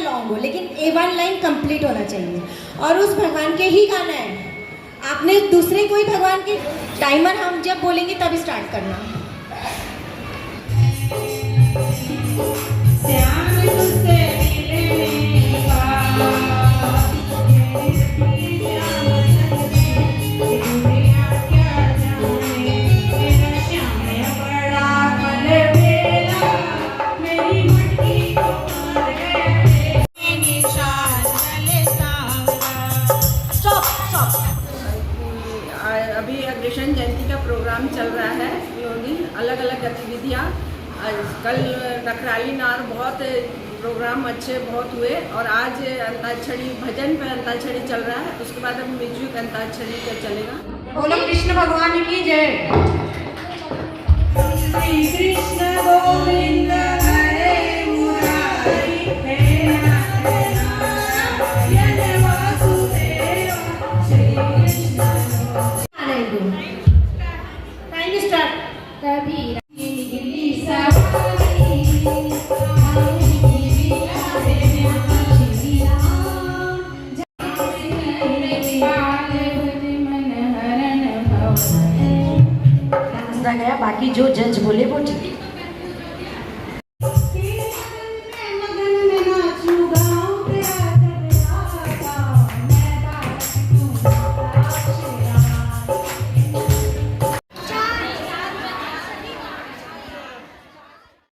Long हो, लेकिन A1 line complete होना चाहिए और उस भगवान के ही गाना है। आपने दूसरे कोई भगवान के टाइमर हम जब बोलेंगे तभी स्टार्ट करना। अभी अग्रसेन जयंती का प्रोग्राम चल रहा है। अलग अलग गतिविधियाँ, कल नखराली नार बहुत प्रोग्राम अच्छे बहुत हुए और आज अंताक्षरी भजन पे अंताक्षरी चल रहा है। उसके बाद अब म्यूजिक अंताक्षरी का चलेगा। बोलो कृष्ण भगवान की जय। श्री कृष्ण गोविंद हरे मुरारी हे नारायण वासुदेव श्री कृष्ण। Time start. कभी गया, बाकी जो जज बोले वो ठीक है।